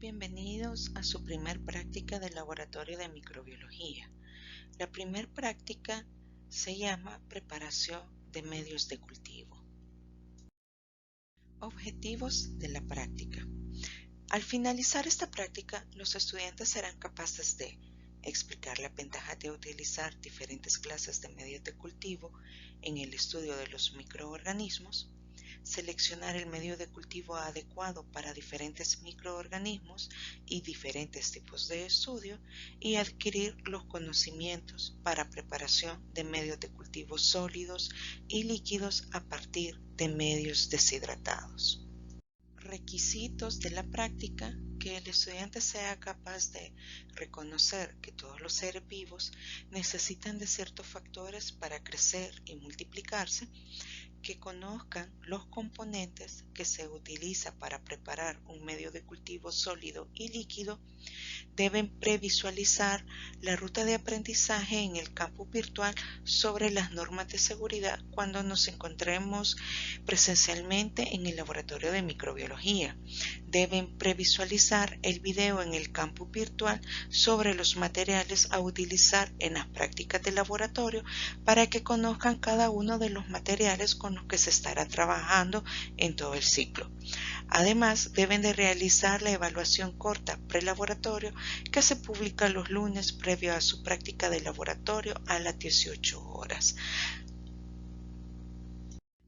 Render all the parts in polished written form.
Bienvenidos a su primer práctica del laboratorio de microbiología. La primer práctica se llama preparación de medios de cultivo. Objetivos de la práctica. Al finalizar esta práctica, los estudiantes serán capaces de explicar la ventaja de utilizar diferentes clases de medios de cultivo en el estudio de los microorganismos, seleccionar el medio de cultivo adecuado para diferentes microorganismos y diferentes tipos de estudio y adquirir los conocimientos para preparación de medios de cultivo sólidos y líquidos a partir de medios deshidratados. Requisitos de la práctica: que el estudiante sea capaz de reconocer que todos los seres vivos necesitan de ciertos factores para crecer y multiplicarse, que conozcan los componentes que se utiliza para preparar un medio de cultivo sólido y líquido, deben previsualizar la ruta de aprendizaje en el campus virtual sobre las normas de seguridad cuando nos encontremos presencialmente en el laboratorio de microbiología. Deben previsualizar el video en el campus virtual sobre los materiales a utilizar en las prácticas de laboratorio para que conozcan cada uno de los materiales con los que se estará trabajando en todo el ciclo. Además, deben de realizar la evaluación corta prelaboratorio que se publica los lunes previo a su práctica de laboratorio a las 18 horas.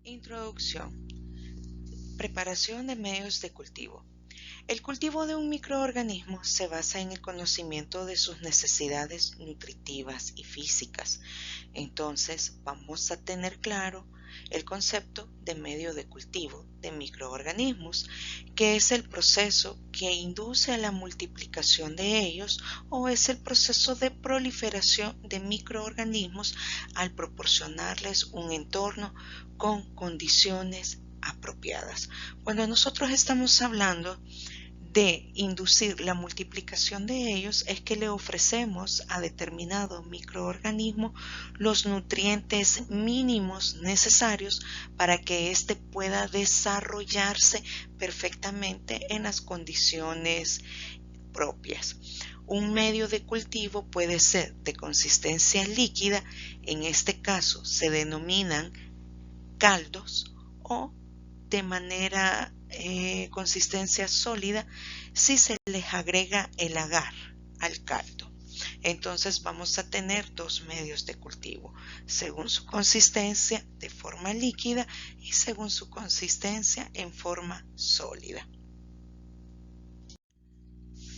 Introducción. Preparación de medios de cultivo. El cultivo de un microorganismo se basa en el conocimiento de sus necesidades nutritivas y físicas. Entonces, vamos a tener claro el concepto de medio de cultivo de microorganismos, que es el proceso que induce a la multiplicación de ellos o es el proceso de proliferación de microorganismos al proporcionarles un entorno con condiciones apropiadas. Cuando nosotros estamos hablando de inducir la multiplicación de ellos, es que le ofrecemos a determinado microorganismo los nutrientes mínimos necesarios para que éste pueda desarrollarse perfectamente en las condiciones propias. Un medio de cultivo puede ser de consistencia líquida, en este caso se denominan caldos, o de manera consistencia sólida si se les agrega el agar al caldo. Entonces vamos a tener dos medios de cultivo, según su consistencia de forma líquida y según su consistencia en forma sólida.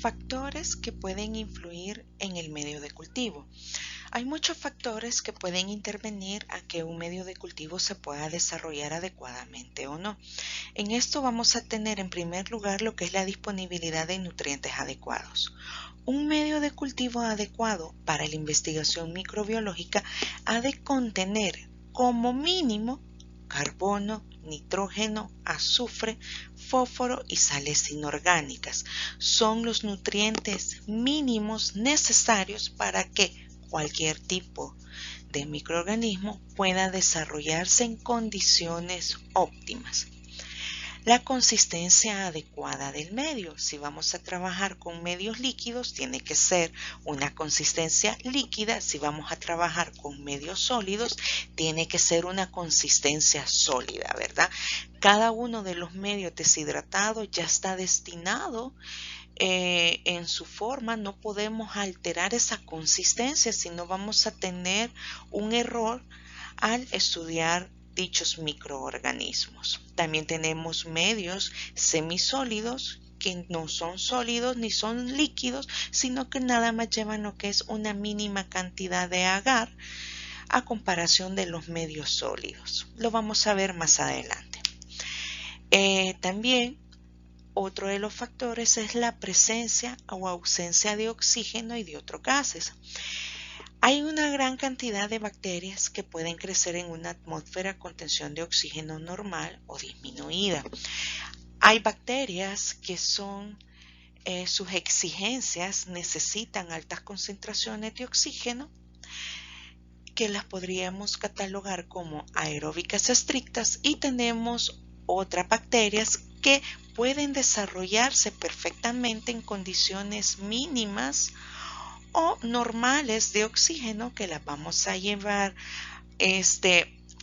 Factores que pueden influir en el medio de cultivo. Hay muchos factores que pueden intervenir a que un medio de cultivo se pueda desarrollar adecuadamente o no. En esto vamos a tener en primer lugar lo que es la disponibilidad de nutrientes adecuados. Un medio de cultivo adecuado para la investigación microbiológica ha de contener como mínimo carbono, nitrógeno, azufre, fósforo y sales inorgánicas. Son los nutrientes mínimos necesarios para que cualquier tipo de microorganismo pueda desarrollarse en condiciones óptimas. La consistencia adecuada del medio. Si vamos a trabajar con medios líquidos, tiene que ser una consistencia líquida. Si vamos a trabajar con medios sólidos, tiene que ser una consistencia sólida, ¿verdad? Cada uno de los medios deshidratados ya está destinado en su forma. No podemos alterar esa consistencia, sino vamos a tener un error al estudiar dichos microorganismos. También tenemos medios semisólidos que no son sólidos ni son líquidos, sino que nada más llevan lo que es una mínima cantidad de agar a comparación de los medios sólidos. Lo vamos a ver más adelante. También otro de los factores es la presencia o ausencia de oxígeno y de otros gases. Hay una gran cantidad de bacterias que pueden crecer en una atmósfera con tensión de oxígeno normal o disminuida. Hay bacterias que sus exigencias necesitan altas concentraciones de oxígeno, que las podríamos catalogar como aeróbicas estrictas, y tenemos otras bacterias que pueden desarrollarse perfectamente en condiciones mínimas o normales de oxígeno, que las vamos a llevar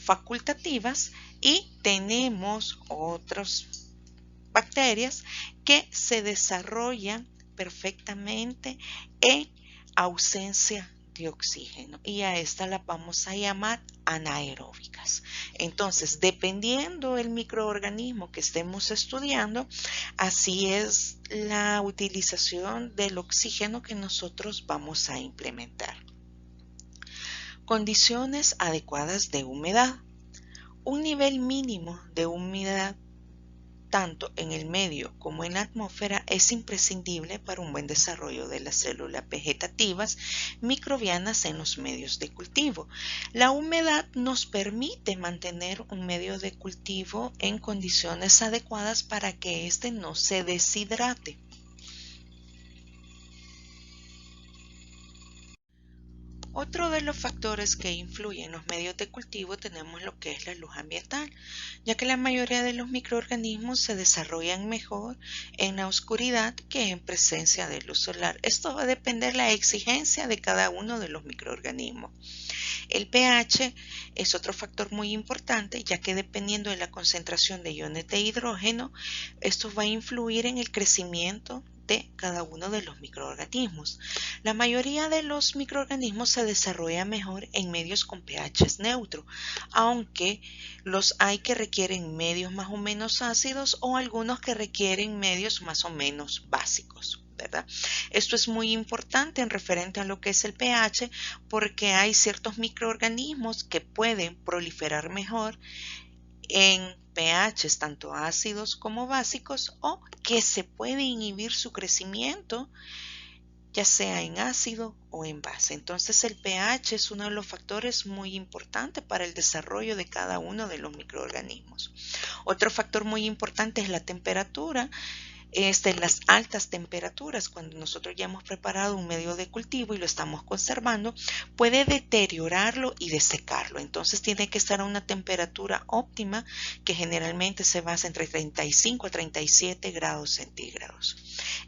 facultativas, y tenemos otras bacterias que se desarrollan perfectamente en ausencia de oxígeno, y a estas las vamos a llamar anaeróbicas. Entonces, dependiendo del microorganismo que estemos estudiando, así es la utilización del oxígeno que nosotros vamos a implementar. Condiciones adecuadas de humedad. Un nivel mínimo de humedad tanto en el medio como en la atmósfera es imprescindible para un buen desarrollo de las células vegetativas microbianas en los medios de cultivo. La humedad nos permite mantener un medio de cultivo en condiciones adecuadas para que éste no se deshidrate. Otro de los factores que influyen en los medios de cultivo tenemos lo que es la luz ambiental, ya que la mayoría de los microorganismos se desarrollan mejor en la oscuridad que en presencia de luz solar. Esto va a depender de la exigencia de cada uno de los microorganismos. El pH es otro factor muy importante, ya que dependiendo de la concentración de iones de hidrógeno, esto va a influir en el crecimiento de cada uno de los microorganismos. La mayoría de los microorganismos se desarrolla mejor en medios con pH neutro, aunque los hay que requieren medios más o menos ácidos o algunos que requieren medios más o menos básicos, ¿verdad? Esto es muy importante en referente a lo que es el pH, porque hay ciertos microorganismos que pueden proliferar mejor en pHs tanto ácidos como básicos, o que se puede inhibir su crecimiento ya sea en ácido o en base. Entonces el pH es uno de los factores muy importantes para el desarrollo de cada uno de los microorganismos. Otro factor muy importante es la temperatura. Las altas temperaturas, cuando nosotros ya hemos preparado un medio de cultivo y lo estamos conservando, puede deteriorarlo y desecarlo. Entonces tiene que estar a una temperatura óptima, que generalmente se basa entre 35 a 37 grados centígrados.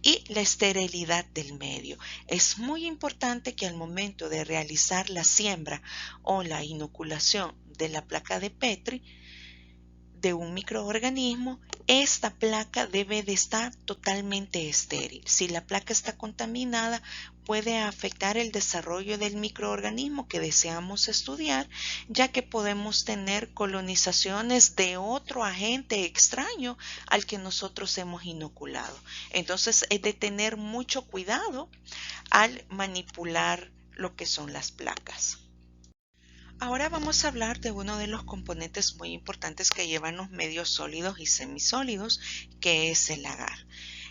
Y la esterilidad del medio. Es muy importante que al momento de realizar la siembra o la inoculación de la placa de Petri de un microorganismo, esta placa debe de estar totalmente estéril. Si la placa está contaminada, puede afectar el desarrollo del microorganismo que deseamos estudiar, ya que podemos tener colonizaciones de otro agente extraño al que nosotros hemos inoculado. Entonces, es de tener mucho cuidado al manipular lo que son las placas. Ahora vamos a hablar de uno de los componentes muy importantes que llevan los medios sólidos y semisólidos, que es el agar.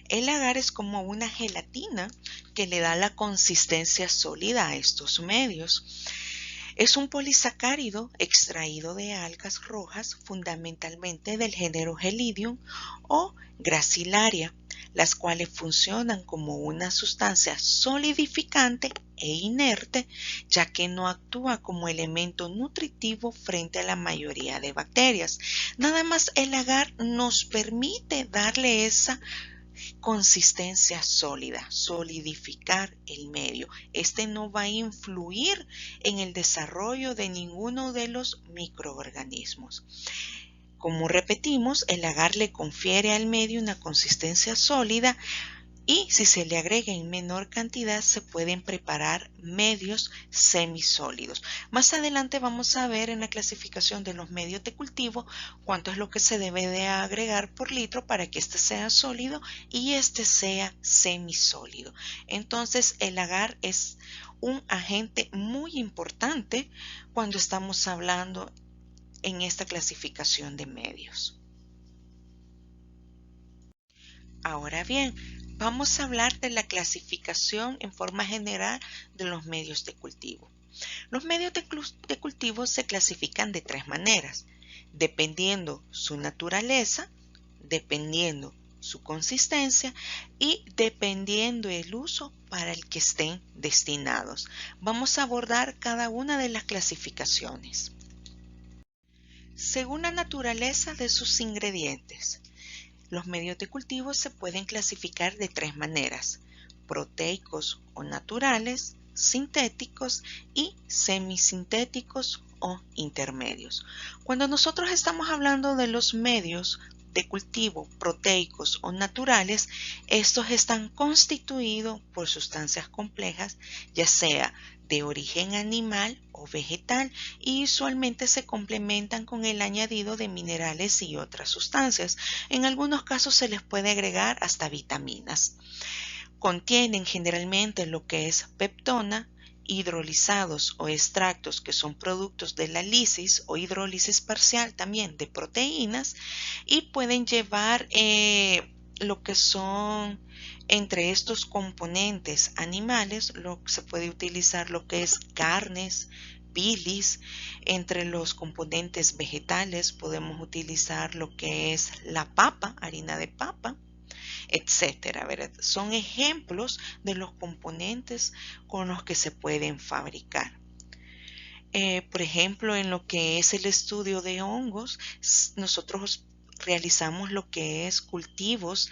El agar es como una gelatina que le da la consistencia sólida a estos medios. Es un polisacárido extraído de algas rojas, fundamentalmente del género Gelidium o Gracilaria, las cuales funcionan como una sustancia solidificante e inerte, ya que no actúa como elemento nutritivo frente a la mayoría de bacterias. Nada más el agar nos permite darle esa consistencia sólida, solidificar el medio. Este no va a influir en el desarrollo de ninguno de los microorganismos. Como repetimos, el agar le confiere al medio una consistencia sólida, y si se le agrega en menor cantidad se pueden preparar medios semisólidos. Más adelante vamos a ver en la clasificación de los medios de cultivo cuánto es lo que se debe de agregar por litro para que este sea sólido y este sea semisólido. Entonces el agar es un agente muy importante cuando estamos hablando en esta clasificación de medios. Ahora bien, vamos a hablar de la clasificación en forma general de los medios de cultivo. Los medios de cultivo se clasifican de tres maneras, dependiendo su naturaleza, dependiendo su consistencia y dependiendo el uso para el que estén destinados. Vamos a abordar cada una de las clasificaciones. Según la naturaleza de sus ingredientes, Los medios de cultivo se pueden clasificar de tres maneras: proteicos o naturales, sintéticos y semisintéticos o intermedios. Cuando nosotros estamos hablando de los medios de cultivo proteicos o naturales, estos están constituidos por sustancias complejas, ya sea de origen animal o vegetal, y usualmente se complementan con el añadido de minerales y otras sustancias. En algunos casos se les puede agregar hasta vitaminas. Contienen generalmente lo que es peptona, hidrolizados o extractos que son productos de la lisis o hidrólisis parcial también de proteínas, y pueden llevar lo que son entre estos componentes animales, se puede utilizar lo que es carnes, bilis. Entre los componentes vegetales podemos utilizar lo que es la papa, harina de papa, etcétera, ¿verdad? Son ejemplos de los componentes con los que se pueden fabricar. Por ejemplo, en lo que es el estudio de hongos, nosotros realizamos lo que es cultivos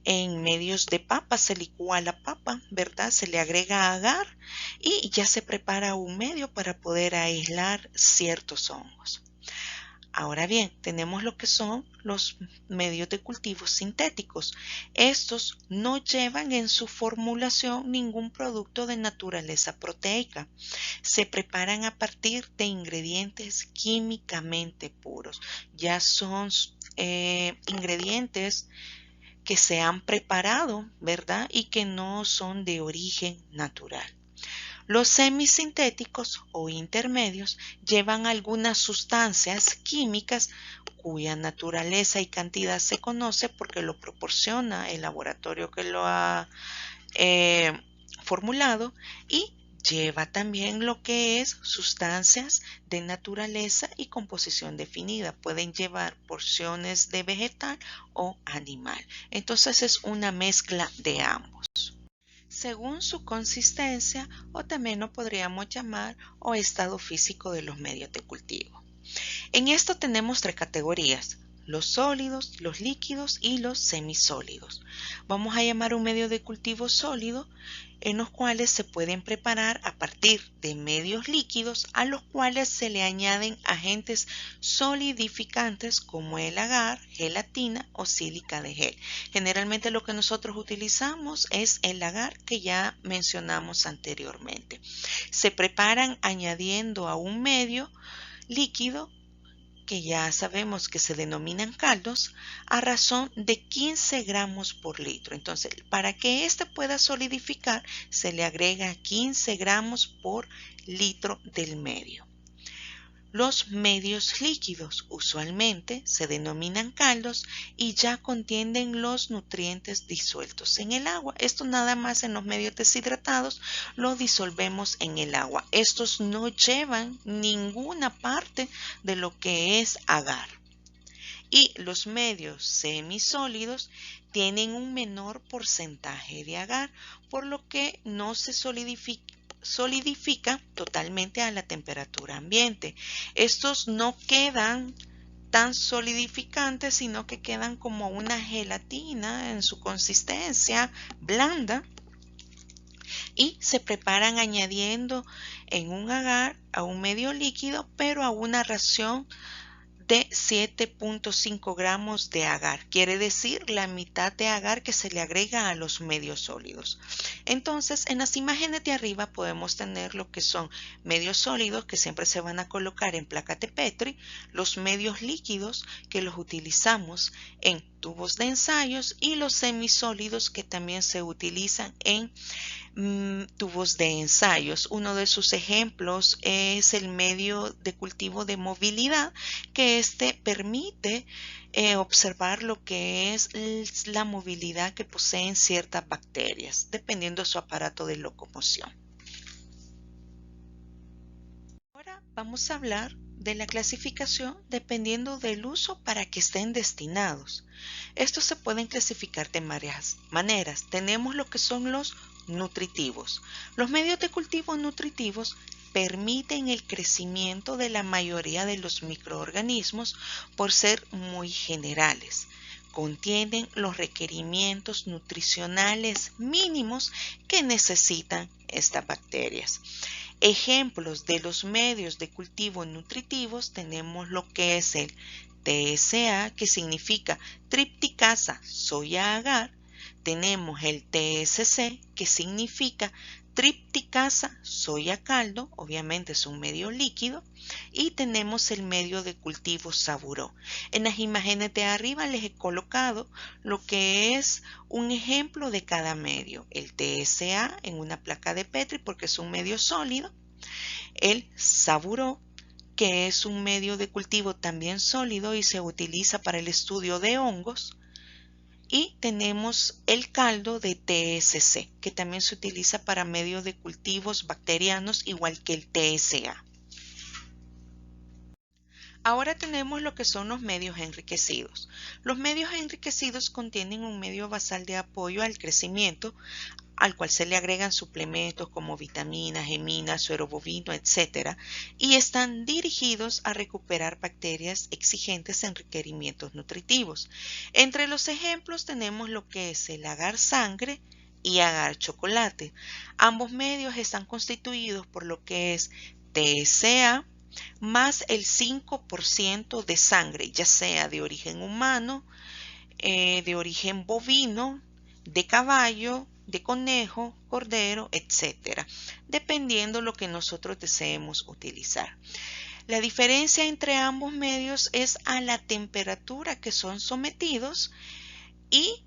en medios de papa. Se licúa la papa, ¿verdad? Se le agrega agar y ya se prepara un medio para poder aislar ciertos hongos. Ahora bien, tenemos lo que son los medios de cultivo sintéticos. Estos no llevan en su formulación ningún producto de naturaleza proteica. Se preparan a partir de ingredientes químicamente puros. Ya son ingredientes que se han preparado, ¿verdad? Y que no son de origen natural. Los semisintéticos o intermedios llevan algunas sustancias químicas cuya naturaleza y cantidad se conoce porque lo proporciona el laboratorio que lo ha formulado, y lleva también lo que es sustancias de naturaleza y composición definida. Pueden llevar porciones de vegetal o animal. Entonces es una mezcla de ambos, según su consistencia, o también lo podríamos llamar o estado físico de los medios de cultivo. En esto tenemos tres categorías: los sólidos, los líquidos y los semisólidos. Vamos a llamar un medio de cultivo sólido, en los cuales se pueden preparar a partir de medios líquidos a los cuales se le añaden agentes solidificantes como el agar, gelatina o sílica de gel. Generalmente lo que nosotros utilizamos es el agar que ya mencionamos anteriormente. Se preparan añadiendo a un medio líquido, que ya sabemos que se denominan caldos, a razón de 15 gramos por litro. Entonces, para que éste pueda solidificar, se le agrega 15 gramos por litro del medio. Los medios líquidos usualmente se denominan caldos y ya contienen los nutrientes disueltos en el agua. Esto nada más en los medios deshidratados lo disolvemos en el agua. Estos no llevan ninguna parte de lo que es agar. Y los medios semisólidos tienen un menor porcentaje de agar, por lo que no se solidifica totalmente a la temperatura ambiente. Estos no quedan tan solidificantes, sino que quedan como una gelatina en su consistencia blanda, y se preparan añadiendo en un agar a un medio líquido, pero a una ración de 7.5 gramos de agar, quiere decir la mitad de agar que se le agrega a los medios sólidos. Entonces, en las imágenes de arriba podemos tener lo que son medios sólidos, que siempre se van a colocar en placas de Petri, los medios líquidos, que los utilizamos en tubos de ensayos, y los semisólidos, que también se utilizan en tubos de ensayos. Uno de sus ejemplos es el medio de cultivo de movilidad, que este permite observar lo que es la movilidad que poseen ciertas bacterias, dependiendo de su aparato de locomoción. Ahora vamos a hablar de la clasificación dependiendo del uso para que estén destinados. Estos se pueden clasificar de varias maneras. Tenemos lo que son los nutritivos. Los medios de cultivo nutritivos permiten el crecimiento de la mayoría de los microorganismos por ser muy generales. contienen los requerimientos nutricionales mínimos que necesitan estas bacterias. Ejemplos de los medios de cultivo nutritivos tenemos lo que es el TSA, que significa tripticasa soya agar. Tenemos el TSC, que significa tripticasa soya caldo, obviamente es un medio líquido, y tenemos el medio de cultivo Saburó. En las imágenes de arriba les he colocado lo que es un ejemplo de cada medio. El TSA en una placa de Petri porque es un medio sólido, el Saburó, que es un medio de cultivo también sólido y se utiliza para el estudio de hongos, y tenemos el caldo de TSC, que también se utiliza para medios de cultivos bacterianos igual que el TSA. Ahora tenemos lo que son los medios enriquecidos. Los medios enriquecidos contienen un medio basal de apoyo al crecimiento, al cual se le agregan suplementos como vitaminas, heminas, suero bovino, etc. y están dirigidos a recuperar bacterias exigentes en requerimientos nutritivos. Entre los ejemplos tenemos lo que es el agar sangre y agar chocolate. Ambos medios están constituidos por lo que es TSA más el 5% de sangre, ya sea de origen humano, de origen bovino, de caballo, de conejo, cordero, etcétera, dependiendo lo que nosotros deseemos utilizar. La diferencia entre ambos medios es a la temperatura que son sometidos y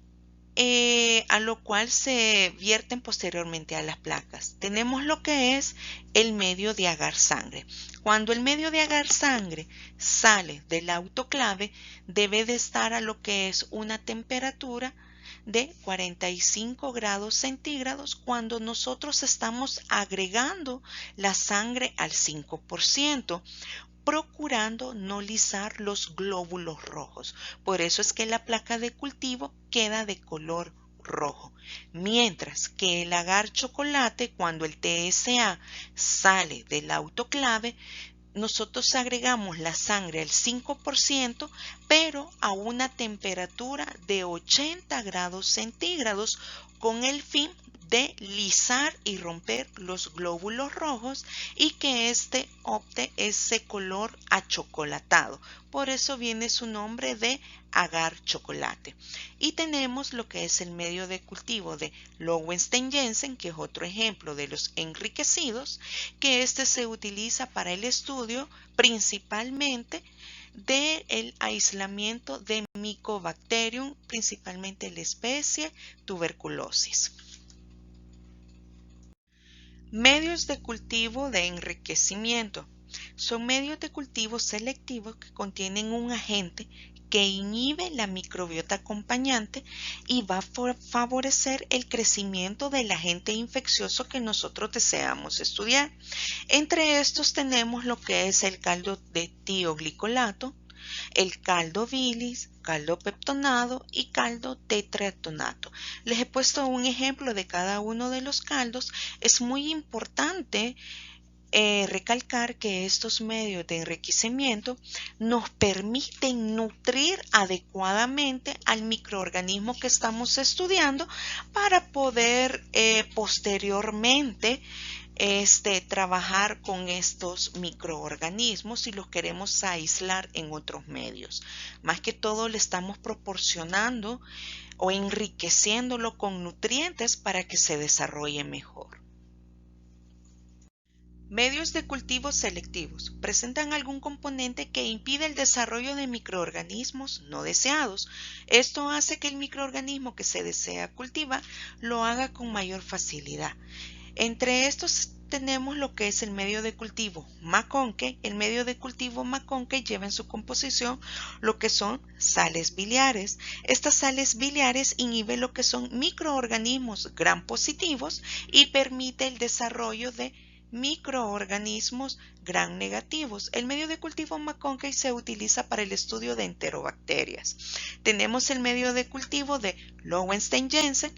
a lo cual se vierten posteriormente a las placas. Tenemos lo que es el medio de agar sangre. Cuando el medio de agar sangre sale del autoclave, debe de estar a lo que es una temperatura de 45 grados centígrados cuando nosotros estamos agregando la sangre al 5%, procurando no lisar los glóbulos rojos. Por eso es que la placa de cultivo queda de color rojo. Mientras que el agar chocolate, cuando el TSA sale del autoclave, nosotros agregamos la sangre al 5%, pero a una temperatura de 80 grados centígrados con el fin de lisar y romper los glóbulos rojos y que éste opte ese color achocolatado. Por eso viene su nombre de agar chocolate. Y tenemos lo que es el medio de cultivo de Lowenstein-Jensen, que es otro ejemplo de los enriquecidos, que este se utiliza para el estudio principalmente del aislamiento de Mycobacterium, principalmente la especie tuberculosis. Medios de cultivo de enriquecimiento. Son medios de cultivo selectivos que contienen un agente que inhibe la microbiota acompañante y va a favorecer el crecimiento del agente infeccioso que nosotros deseamos estudiar. Entre estos tenemos lo que es el caldo de tioglicolato, el caldo bilis, caldo peptonado y caldo tetratonato. Les he puesto un ejemplo de cada uno de los caldos. Es muy importante recalcar que estos medios de enriquecimiento nos permiten nutrir adecuadamente al microorganismo que estamos estudiando para poder posteriormente trabajar con estos microorganismos si los queremos aislar en otros medios. Más que todo le estamos proporcionando o enriqueciéndolo con nutrientes para que se desarrolle mejor. Medios de cultivo selectivos presentan algún componente que impide el desarrollo de microorganismos no deseados. Esto hace que el microorganismo que se desea cultivar lo haga con mayor facilidad. Entre estos tenemos lo que es el medio de cultivo McConkey. El medio de cultivo McConkey lleva en su composición lo que son sales biliares. Estas sales biliares inhiben lo que son microorganismos gram positivos y permite el desarrollo de microorganismos gram negativos. El medio de cultivo McConkey se utiliza para el estudio de enterobacterias. Tenemos el medio de cultivo de Lowenstein-Jensen,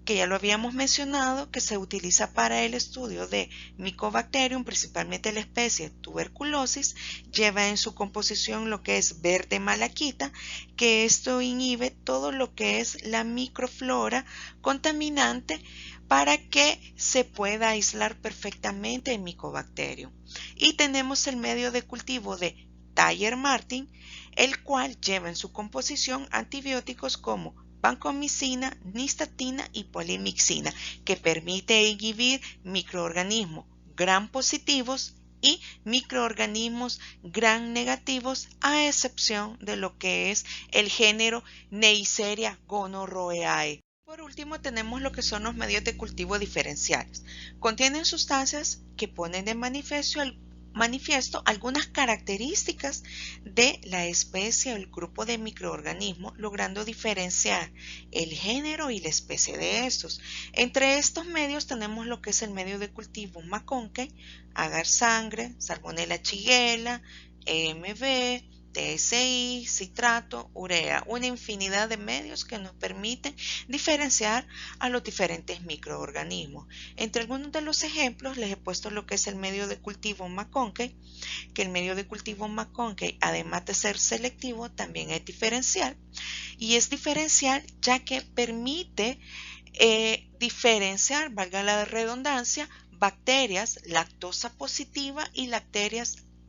que ya lo habíamos mencionado, que se utiliza para el estudio de Mycobacterium, principalmente la especie tuberculosis, lleva en su composición lo que es verde malaquita, que esto inhibe todo lo que es la microflora contaminante para que se pueda aislar perfectamente el Mycobacterium. Y tenemos el medio de cultivo de Dyer-Martin, el cual lleva en su composición antibióticos como vancomicina, nistatina y polimixina, que permite inhibir microorganismos gram positivos y microorganismos gram negativos, a excepción de lo que es el género Neisseria gonorrhoeae. Por último, tenemos lo que son los medios de cultivo diferenciales. Contienen sustancias que ponen de manifiesto algunas características de la especie o el grupo de microorganismos, logrando diferenciar el género y la especie de estos. Entre estos medios tenemos lo que es el medio de cultivo McConkey, agar sangre, Salmonella shigella, EMB, TSI, citrato, urea, una infinidad de medios que nos permiten diferenciar a los diferentes microorganismos. Entre algunos de los ejemplos les he puesto lo que es el medio de cultivo McConkey, que el medio de cultivo McConkey, además de ser selectivo, también es diferencial. Y es diferencial ya que permite diferenciar, valga la redundancia, bacterias lactosa positiva y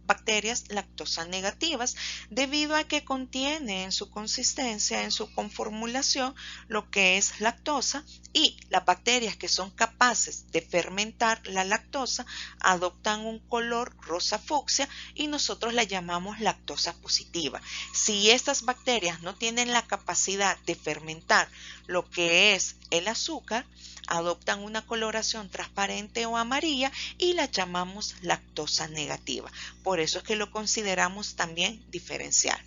bacterias lactosa negativas, debido a que contiene en su consistencia, en su conformulación, lo que es lactosa, y las bacterias que son capaces de fermentar la lactosa adoptan un color rosa fucsia y nosotros la llamamos lactosa positiva. Si estas bacterias no tienen la capacidad de fermentar lo que es el azúcar, adoptan una coloración transparente o amarilla y la llamamos lactosa negativa. Por eso es que lo consideramos también diferencial.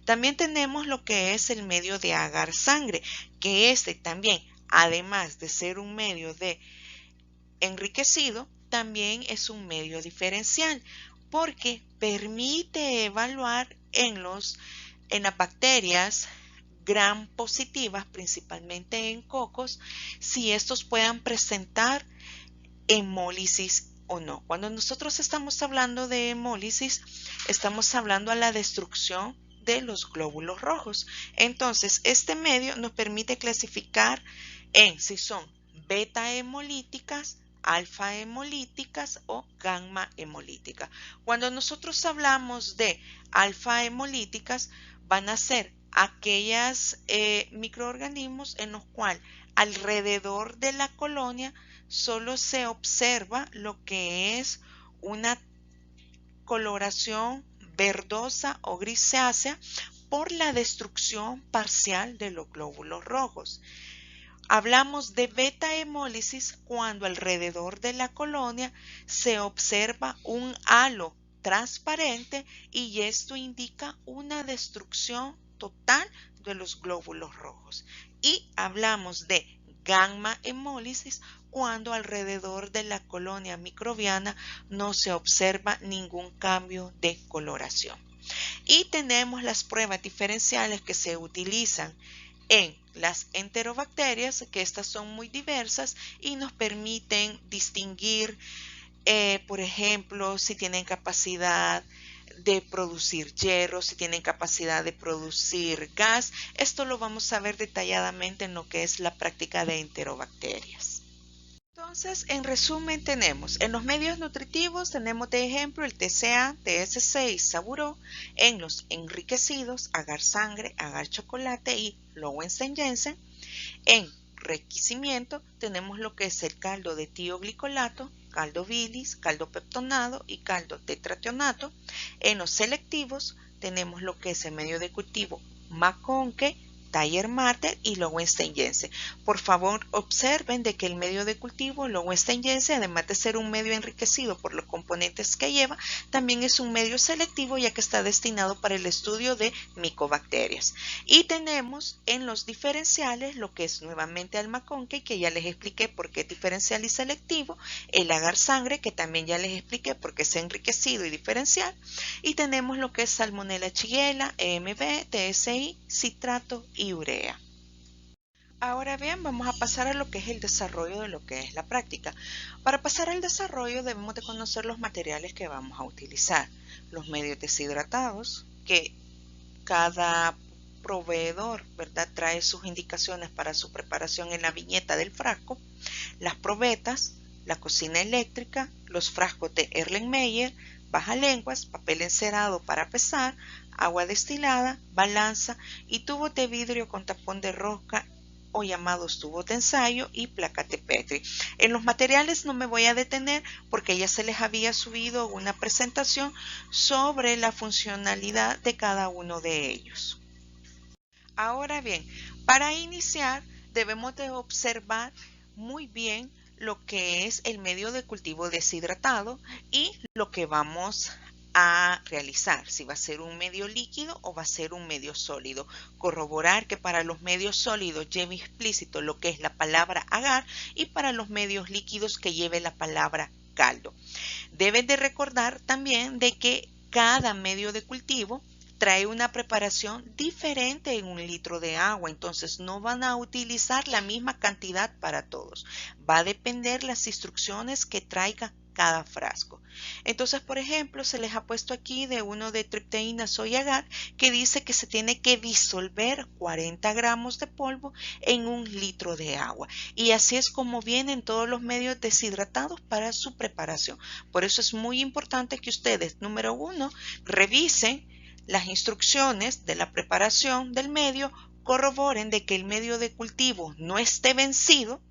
También tenemos lo que es el medio de agar sangre, que este también, además de ser un medio de enriquecido, también es un medio diferencial porque permite evaluar en las bacterias gram positivas, principalmente en cocos, si estos puedan presentar hemólisis o no. Cuando nosotros estamos hablando de hemólisis, estamos hablando a la destrucción de los glóbulos rojos. Entonces, este medio nos permite clasificar en si son beta hemolíticas, alfa hemolíticas o gamma hemolíticas. Cuando nosotros hablamos de alfa hemolíticas, van a ser aquellas microorganismos en los cuales alrededor de la colonia solo se observa lo que es una coloración verdosa o grisácea por la destrucción parcial de los glóbulos rojos. Hablamos de beta hemólisis cuando alrededor de la colonia se observa un halo transparente y esto indica una destrucción total de los glóbulos rojos. Y hablamos de gamma hemólisis cuando alrededor de la colonia microbiana no se observa ningún cambio de coloración. Y tenemos las pruebas diferenciales que se utilizan en las enterobacterias, que estas son muy diversas y nos permiten distinguir, por ejemplo, si tienen capacidad de producir hierro, si tienen capacidad de producir gas. Esto lo vamos a ver detalladamente en lo que es la práctica de enterobacterias. Entonces, en resumen, tenemos en los medios nutritivos, tenemos de ejemplo el TCA, TSC y Saburó. En los enriquecidos, agar sangre, agar chocolate y Lowenstein-Jensen. En enriquecimiento tenemos lo que es el caldo de tioglicolato, caldo bilis, caldo peptonado y caldo tetrationato. En los selectivos tenemos lo que es el medio de cultivo McConkey, Dyer-Martin y Lowenstein-Jensen. Por favor, observen de que el medio de cultivo Lowenstein-Jensen, además de ser un medio enriquecido por los componentes que lleva, también es un medio selectivo ya que está destinado para el estudio de micobacterias. Y tenemos en los diferenciales lo que es nuevamente el McConkey, que ya les expliqué por qué es diferencial y selectivo, el agar sangre, que también ya les expliqué por qué es enriquecido y diferencial, y tenemos lo que es Salmonella shigella, EMB, TSI, citrato y urea. Ahora bien, vamos a pasar a lo que es el desarrollo de lo que es la práctica. Para pasar al desarrollo debemos de conocer los materiales que vamos a utilizar, los medios deshidratados, que cada proveedor, ¿verdad?, trae sus indicaciones para su preparación en la viñeta del frasco, las probetas, la cocina eléctrica, los frascos de Erlenmeyer, bajalenguas, papel encerado para pesar, agua destilada, balanza y tubos de vidrio con tapón de rosca o llamados tubos de ensayo y placas de Petri. En los materiales no me voy a detener porque ya se les había subido una presentación sobre la funcionalidad de cada uno de ellos. Ahora bien, para iniciar debemos de observar muy bien lo que es el medio de cultivo deshidratado y lo que vamos a realizar, si va a ser un medio líquido o va a ser un medio sólido. Corroborar que para los medios sólidos lleve explícito lo que es la palabra agar y para los medios líquidos que lleve la palabra caldo. Deben de recordar también de que cada medio de cultivo trae una preparación diferente en un litro de agua, entonces no van a utilizar la misma cantidad para todos. Va a depender las instrucciones que traiga cada frasco. Entonces, por ejemplo, se les ha puesto aquí de uno de tripteína soya agar que dice que se tiene que disolver 40 gramos de polvo en un litro de agua. Y así es como vienen todos los medios deshidratados para su preparación. Por eso es muy importante que ustedes, número uno, revisen las instrucciones de la preparación del medio, corroboren de que el medio de cultivo no esté vencido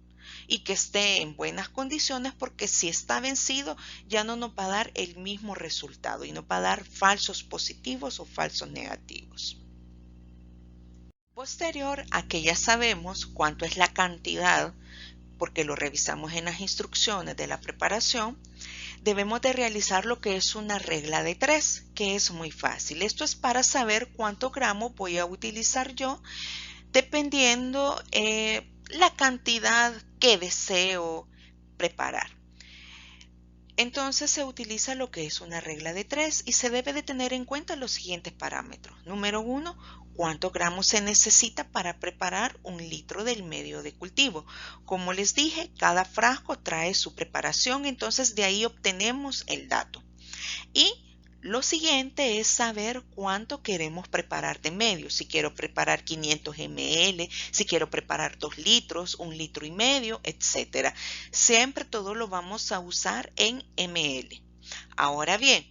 y que esté en buenas condiciones, porque si está vencido ya no nos va a dar el mismo resultado y nos va a dar falsos positivos o falsos negativos. Posterior a que ya sabemos cuánto es la cantidad, porque lo revisamos en las instrucciones de la preparación, debemos de realizar lo que es una regla de 3, que es muy fácil. Esto es para saber cuántos gramos voy a utilizar yo, dependiendo la cantidad que deseo preparar. Entonces se utiliza lo que es una regla de 3 y se debe de tener en cuenta los siguientes parámetros. Número 1, ¿cuántos gramos se necesita para preparar un litro del medio de cultivo? Como les dije, cada frasco trae su preparación, entonces de ahí obtenemos el dato. Y lo siguiente es saber cuánto queremos preparar de medio. Si quiero preparar 500 ml, si quiero preparar 2 litros, 1,5 litros, etc. Siempre todo lo vamos a usar en ml. Ahora bien,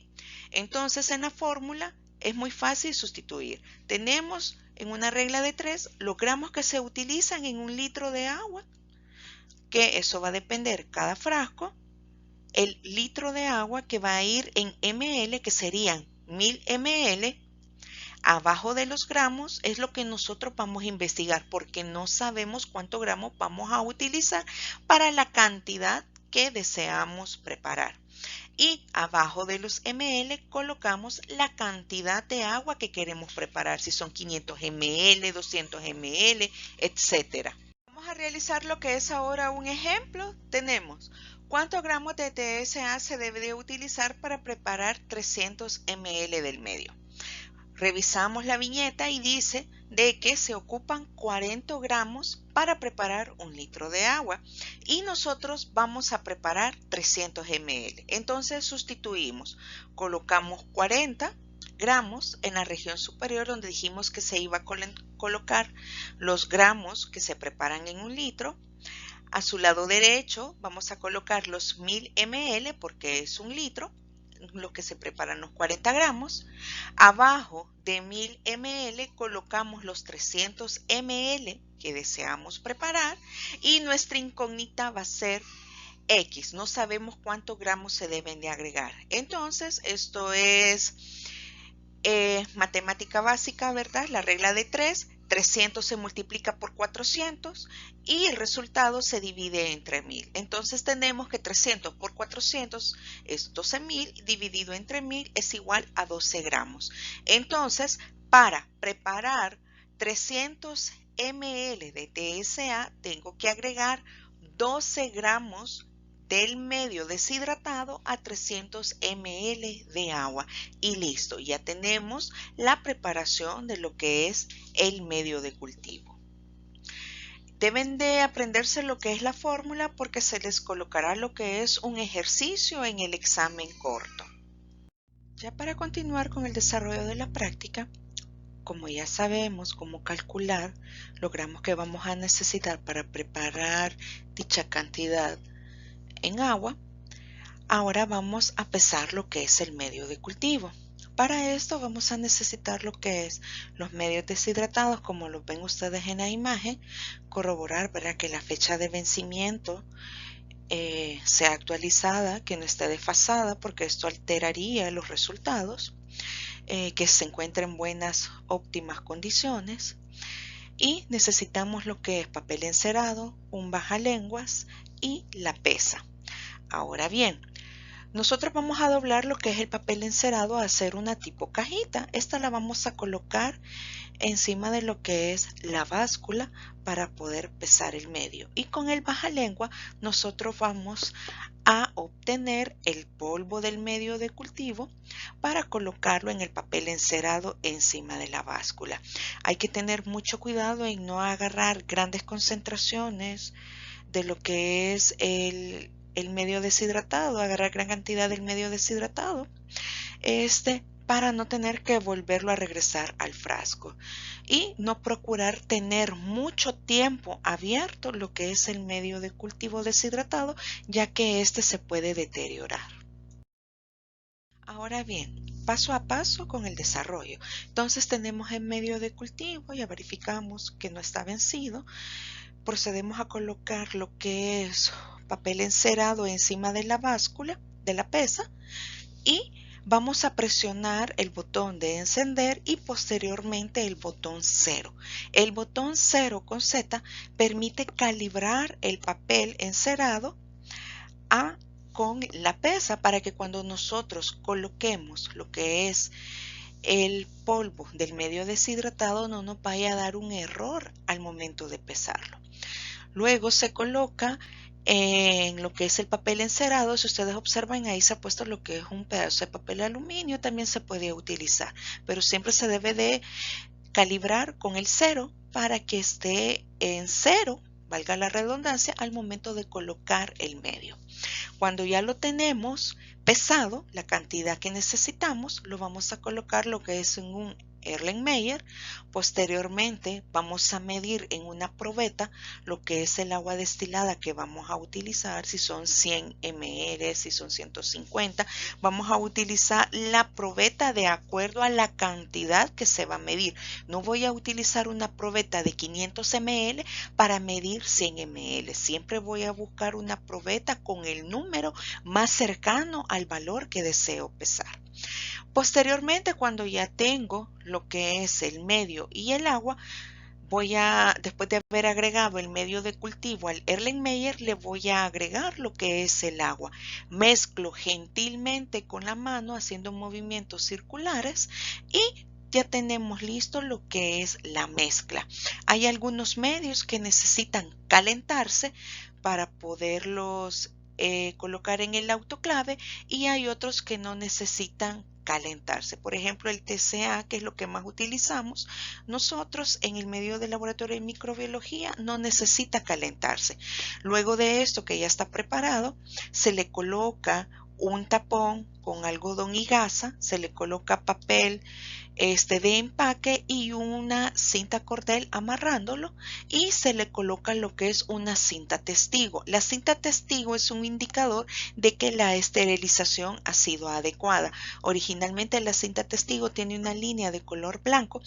entonces en la fórmula es muy fácil sustituir. Tenemos en una regla de 3 los gramos que se utilizan en un litro de agua, que eso va a depender cada frasco, el litro de agua que va a ir en ml, que serían 1000 ml. Abajo de los gramos es lo que nosotros vamos a investigar, porque no sabemos cuántos gramos vamos a utilizar para la cantidad que deseamos preparar. Y abajo de los ml colocamos la cantidad de agua que queremos preparar, si son 500 ml, 200 ml, etc. Vamos a realizar lo que es ahora un ejemplo. Tenemos ¿cuántos gramos de TSA se debe de utilizar para preparar 300 ml del medio? Revisamos la viñeta y dice de que se ocupan 40 gramos para preparar un litro de agua y nosotros vamos a preparar 300 ml. Entonces sustituimos, colocamos 40 gramos en la región superior donde dijimos que se iba a colocar los gramos que se preparan en un litro. A su lado derecho vamos a colocar los 1000 ml porque es un litro, los que se preparan los 40 gramos. Abajo de 1000 ml colocamos los 300 ml que deseamos preparar y nuestra incógnita va a ser X. No sabemos cuántos gramos se deben de agregar. Entonces esto es matemática básica, ¿verdad? La regla de 3. 300 se multiplica por 400 y el resultado se divide entre 1000. Entonces tenemos que 300 por 400 es 12.000, dividido entre 1000 es igual a 12 gramos. Entonces, para preparar 300 ml de TSA, tengo que agregar 12 gramos del medio deshidratado a 300 ml de agua y listo, ya tenemos la preparación de lo que es el medio de cultivo. Deben de aprenderse lo que es la fórmula porque se les colocará lo que es un ejercicio en el examen corto. Ya para continuar con el desarrollo de la práctica, como ya sabemos cómo calcular, logramos que vamos a necesitar para preparar dicha cantidad en agua. Ahora vamos a pesar lo que es el medio de cultivo. Para esto vamos a necesitar lo que es los medios deshidratados, como lo ven ustedes en la imagen, corroborar para que la fecha de vencimiento sea actualizada, que no esté desfasada, porque esto alteraría los resultados, que se encuentre en buenas, óptimas condiciones. Y necesitamos lo que es papel encerado, un bajalenguas y la pesa. Ahora bien, nosotros vamos a doblar lo que es el papel encerado a hacer una tipo cajita. Esta la vamos a colocar encima de lo que es la báscula para poder pesar el medio. Y con el bajalengua nosotros vamos a obtener el polvo del medio de cultivo para colocarlo en el papel encerado encima de la báscula. Hay que tener mucho cuidado en no agarrar grandes concentraciones de lo que es el medio deshidratado, agarrar gran cantidad del medio deshidratado, para no tener que volverlo a regresar al frasco y no procurar tener mucho tiempo abierto lo que es el medio de cultivo deshidratado, ya que este se puede deteriorar. Ahora bien, paso a paso con el desarrollo. Entonces tenemos el medio de cultivo, ya verificamos que no está vencido. Procedemos a colocar lo que es papel encerado encima de la báscula, de la pesa, y vamos a presionar el botón de encender y posteriormente el botón 0. El botón 0 con Z permite calibrar el papel encerado con la pesa para que cuando nosotros coloquemos lo que es el polvo del medio deshidratado no nos vaya a dar un error al momento de pesarlo. Luego se coloca en lo que es el papel encerado. Si ustedes observan, ahí se ha puesto lo que es un pedazo de papel aluminio, también se puede utilizar, pero siempre se debe de calibrar con el 0 para que esté en 0, valga la redundancia, al momento de colocar el medio. Cuando ya lo tenemos pesado, la cantidad que necesitamos, lo vamos a colocar lo que es en un Erlenmeyer. Posteriormente vamos a medir en una probeta lo que es el agua destilada que vamos a utilizar, si son 100 ml, si son 150. Vamos a utilizar la probeta de acuerdo a la cantidad que se va a medir. No voy a utilizar una probeta de 500 ml para medir 100 ml. Siempre voy a buscar una probeta con el número más cercano al valor que deseo pesar. Posteriormente, cuando ya tengo lo que es el medio y el agua, después de haber agregado el medio de cultivo al Erlenmeyer, le voy a agregar lo que es el agua. Mezclo gentilmente con la mano haciendo movimientos circulares y ya tenemos listo lo que es la mezcla. Hay algunos medios que necesitan calentarse para poderlos colocar en el autoclave y hay otros que no necesitan calentarse. Por ejemplo, el TCA, que es lo que más utilizamos nosotros en el medio de laboratorio de microbiología, no necesita calentarse. Luego de esto que ya está preparado, se le coloca un tapón con algodón y gasa, se le coloca papel de empaque y una cinta cordel amarrándolo y se le coloca lo que es una cinta testigo. La cinta testigo es un indicador de que la esterilización ha sido adecuada. Originalmente la cinta testigo tiene una línea de color blanco,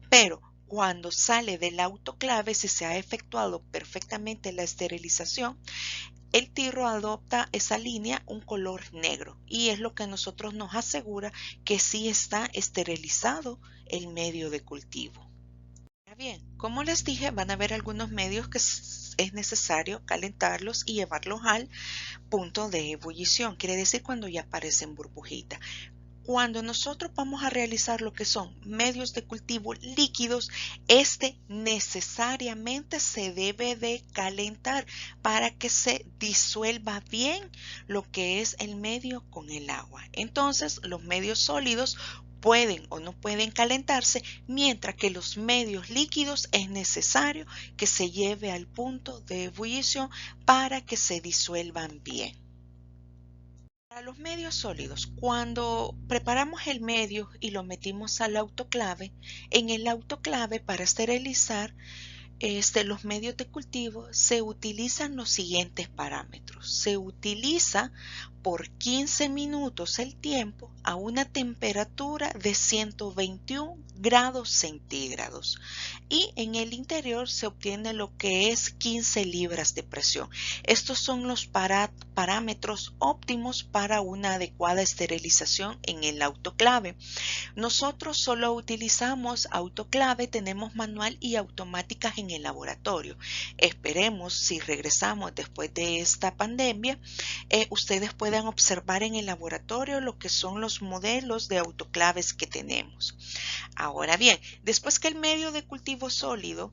pero cuando sale del autoclave, si se ha efectuado perfectamente la esterilización, el tirro adopta esa línea un color negro y es lo que a nosotros nos asegura que sí está esterilizado el medio de cultivo. Bien, como les dije, van a haber algunos medios que es necesario calentarlos y llevarlos al punto de ebullición, quiere decir cuando ya aparecen burbujitas. Cuando nosotros vamos a realizar lo que son medios de cultivo líquidos, necesariamente se debe de calentar para que se disuelva bien lo que es el medio con el agua. Entonces, los medios sólidos pueden o no pueden calentarse, mientras que los medios líquidos es necesario que se lleve al punto de ebullición para que se disuelvan bien. Para los medios sólidos, cuando preparamos el medio y lo metimos al autoclave, en el autoclave para esterilizar los medios de cultivo se utilizan los siguientes parámetros. Se utiliza por 15 minutos el tiempo a una temperatura de 121 grados centígrados y en el interior se obtiene lo que es 15 libras de presión. Estos son los parámetros óptimos para una adecuada esterilización en el autoclave. Nosotros solo utilizamos autoclave, tenemos manual y automáticas en el laboratorio. Esperemos, si regresamos después de esta pandemia, ustedes puedan observar en el laboratorio lo que son los modelos de autoclaves que tenemos. Ahora bien, después que el medio de cultivo sólido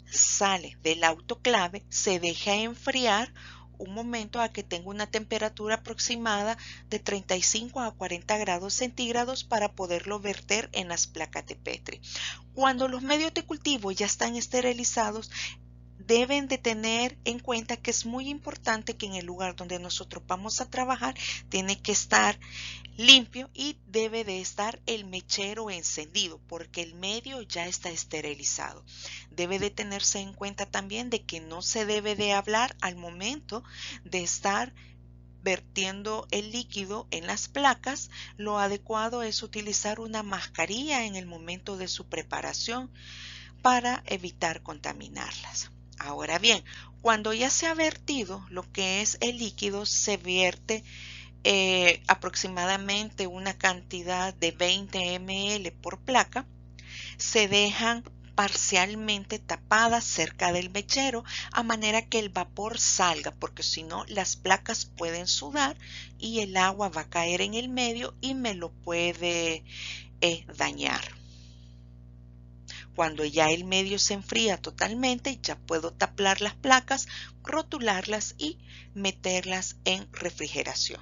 sale del autoclave, se deja enfriar un momento a que tenga una temperatura aproximada de 35 a 40 grados centígrados para poderlo verter en las placas de Petri. Cuando los medios de cultivo ya están esterilizados, deben de tener en cuenta que es muy importante que en el lugar donde nosotros vamos a trabajar tiene que estar limpio y debe de estar el mechero encendido porque el medio ya está esterilizado. Debe de tenerse en cuenta también de que no se debe de hablar al momento de estar vertiendo el líquido en las placas. Lo adecuado es utilizar una mascarilla en el momento de su preparación para evitar contaminarlas. Ahora bien, cuando ya se ha vertido lo que es el líquido, se vierte aproximadamente una cantidad de 20 ml por placa. Se dejan parcialmente tapadas cerca del mechero a manera que el vapor salga, porque si no las placas pueden sudar y el agua va a caer en el medio y me lo puede dañar. Cuando ya el medio se enfría totalmente, ya puedo tapar las placas, rotularlas y meterlas en refrigeración.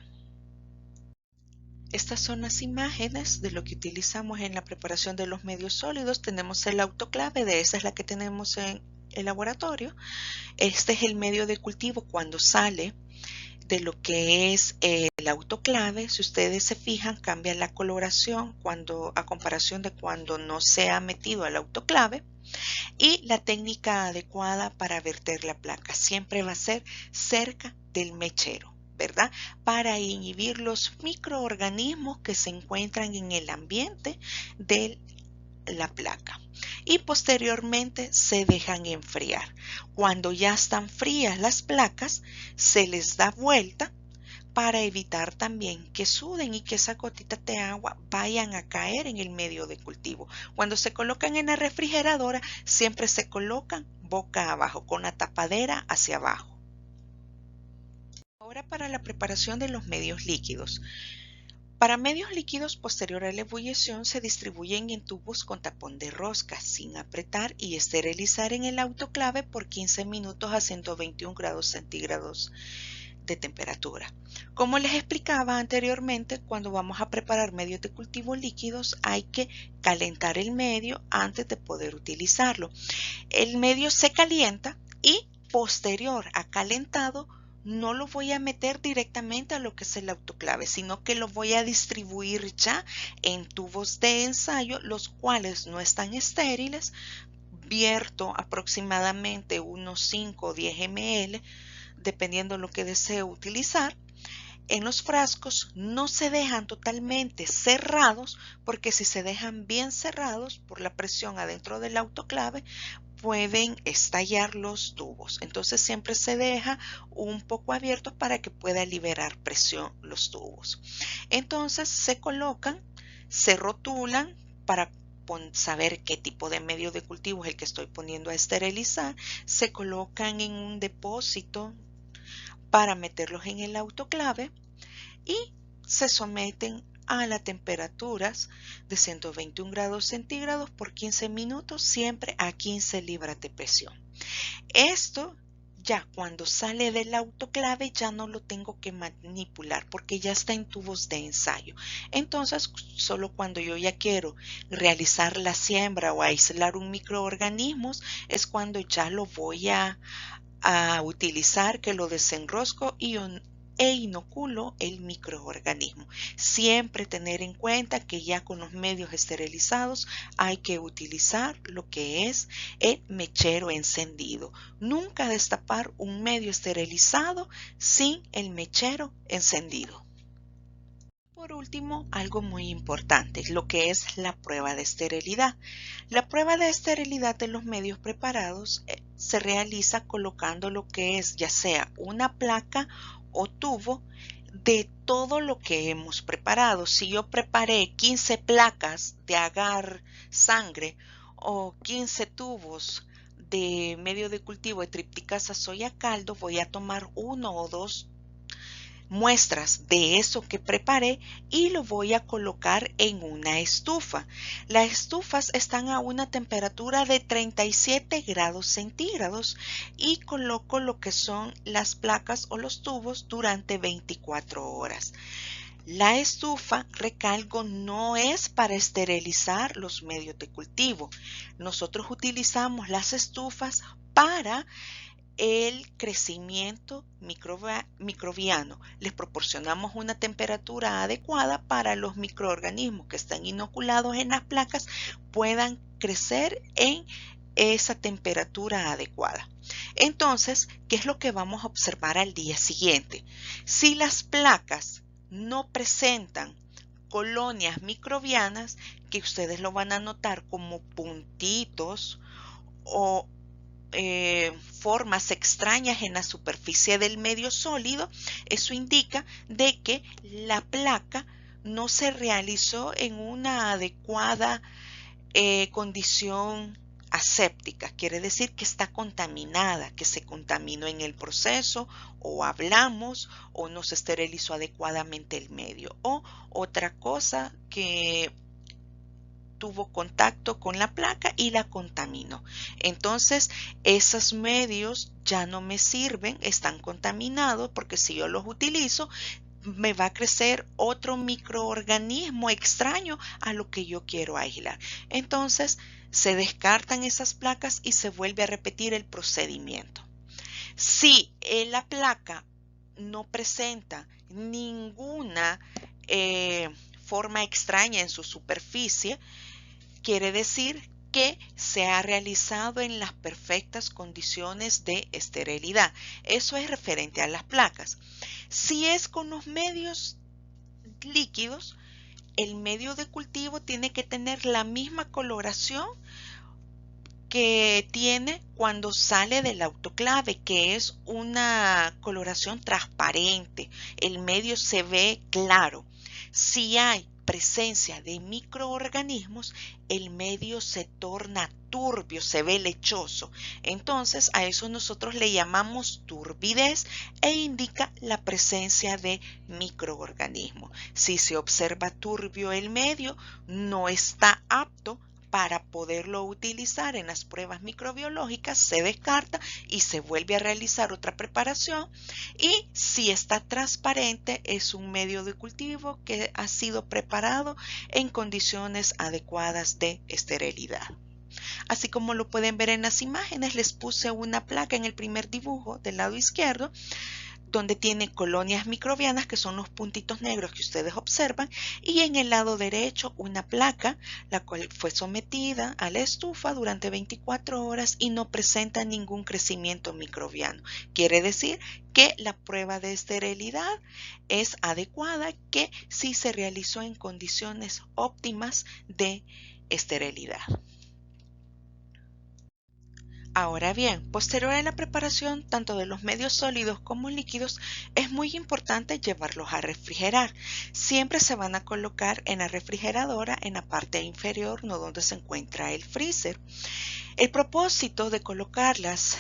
Estas son las imágenes de lo que utilizamos en la preparación de los medios sólidos. Tenemos el autoclave, de esa es la que tenemos en el laboratorio. Este es el medio de cultivo cuando sale de lo que es el autoclave. Si ustedes se fijan, cambia la coloración a comparación de cuando no se ha metido al autoclave. Y la técnica adecuada para verter la placa siempre va a ser cerca del mechero, ¿verdad? Para inhibir los microorganismos que se encuentran en el ambiente de la placa. Y posteriormente se dejan enfriar. Cuando ya están frías las placas, se les da vuelta para evitar también que suden y que esas gotitas de agua vayan a caer en el medio de cultivo. Cuando se colocan en la refrigeradora, siempre se colocan boca abajo, con la tapadera hacia abajo. Ahora para la preparación de los medios líquidos. Para medios líquidos posterior a la ebullición se distribuyen en tubos con tapón de rosca sin apretar y esterilizar en el autoclave por 15 minutos a 121 grados centígrados de temperatura. Como les explicaba anteriormente, cuando vamos a preparar medios de cultivo líquidos hay que calentar el medio antes de poder utilizarlo. El medio se calienta y posterior a calentado no lo voy a meter directamente a lo que es el autoclave, sino que lo voy a distribuir ya en tubos de ensayo, los cuales no están estériles. Vierto aproximadamente unos 5 o 10 ml, dependiendo de lo que desee utilizar. En los frascos no se dejan totalmente cerrados, porque si se dejan bien cerrados por la presión adentro del autoclave, pueden estallar los tubos. Entonces siempre se deja un poco abierto para que pueda liberar presión los tubos. Entonces se colocan, se rotulan para saber qué tipo de medio de cultivo es el que estoy poniendo a esterilizar. Se colocan en un depósito para meterlos en el autoclave y se someten a las temperaturas de 121 grados centígrados por 15 minutos, siempre a 15 libras de presión. Esto ya cuando sale del autoclave ya no lo tengo que manipular porque ya está en tubos de ensayo. Entonces, solo cuando yo ya quiero realizar la siembra o aislar un microorganismo es cuando ya lo voy a utilizar, que lo desenrosco e inoculo el microorganismo. Siempre tener en cuenta que ya con los medios esterilizados hay que utilizar lo que es el mechero encendido. Nunca destapar un medio esterilizado sin el mechero encendido. Por último, algo muy importante, lo que es la prueba de esterilidad. La prueba de esterilidad de los medios preparados se realiza colocando lo que es ya sea una placa o tubo de todo lo que hemos preparado. Si yo preparé 15 placas de agar sangre o 15 tubos de medio de cultivo de tripticasa soya caldo, voy a tomar uno o dos muestras de eso que preparé y lo voy a colocar en una estufa. Las estufas están a una temperatura de 37 grados centígrados y coloco lo que son las placas o los tubos durante 24 horas. La estufa, recalco, no es para esterilizar los medios de cultivo. Nosotros utilizamos las estufas para el crecimiento microbiano. Les proporcionamos una temperatura adecuada para los microorganismos que están inoculados en las placas puedan crecer en esa temperatura adecuada. Entonces, ¿qué es lo que vamos a observar al día siguiente? Si las placas no presentan colonias microbianas, que ustedes lo van a notar como puntitos o formas extrañas en la superficie del medio sólido, eso indica de que la placa no se realizó en una adecuada condición aséptica, quiere decir que está contaminada, que se contaminó en el proceso o hablamos o no se esterilizó adecuadamente el medio o otra cosa que tuvo contacto con la placa y la contaminó. Entonces, esos medios ya no me sirven, están contaminados porque si yo los utilizo, me va a crecer otro microorganismo extraño a lo que yo quiero aislar. Entonces, se descartan esas placas y se vuelve a repetir el procedimiento. Si la placa no presenta ninguna forma extraña en su superficie, quiere decir que se ha realizado en las perfectas condiciones de esterilidad. Eso es referente a las placas. Si es con los medios líquidos, el medio de cultivo tiene que tener la misma coloración que tiene cuando sale del autoclave, que es una coloración transparente. El medio se ve claro. Si hay presencia de microorganismos, el medio se torna turbio, se ve lechoso. Entonces, a eso nosotros le llamamos turbidez e indica la presencia de microorganismos. Si se observa turbio el medio, no está apto para poderlo utilizar en las pruebas microbiológicas, se descarta y se vuelve a realizar otra preparación. Y si está transparente, es un medio de cultivo que ha sido preparado en condiciones adecuadas de esterilidad. Así como lo pueden ver en las imágenes, les puse una placa en el primer dibujo del lado izquierdo, donde tiene colonias microbianas, que son los puntitos negros que ustedes observan, y en el lado derecho una placa, la cual fue sometida a la estufa durante 24 horas y no presenta ningún crecimiento microbiano. Quiere decir que la prueba de esterilidad es adecuada, que sí se realizó en condiciones óptimas de esterilidad. Ahora bien, posterior a la preparación tanto de los medios sólidos como líquidos, es muy importante llevarlos a refrigerar. Siempre se van a colocar en la refrigeradora en la parte inferior, no donde se encuentra el freezer. El propósito de colocarlas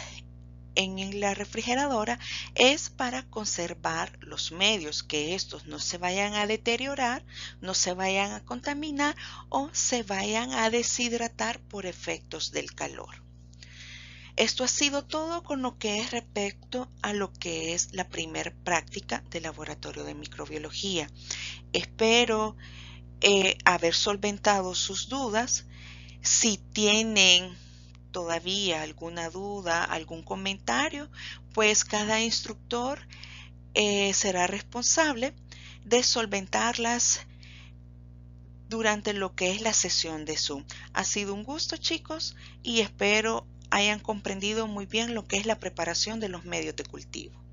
en la refrigeradora es para conservar los medios, que estos no se vayan a deteriorar, no se vayan a contaminar o se vayan a deshidratar por efectos del calor. Esto ha sido todo con lo que es respecto a lo que es la primer práctica de laboratorio de microbiología. Espero haber solventado sus dudas. Si tienen todavía alguna duda, algún comentario, pues cada instructor será responsable de solventarlas durante lo que es la sesión de Zoom. Ha sido un gusto, chicos, y espero hayan comprendido muy bien lo que es la preparación de los medios de cultivo.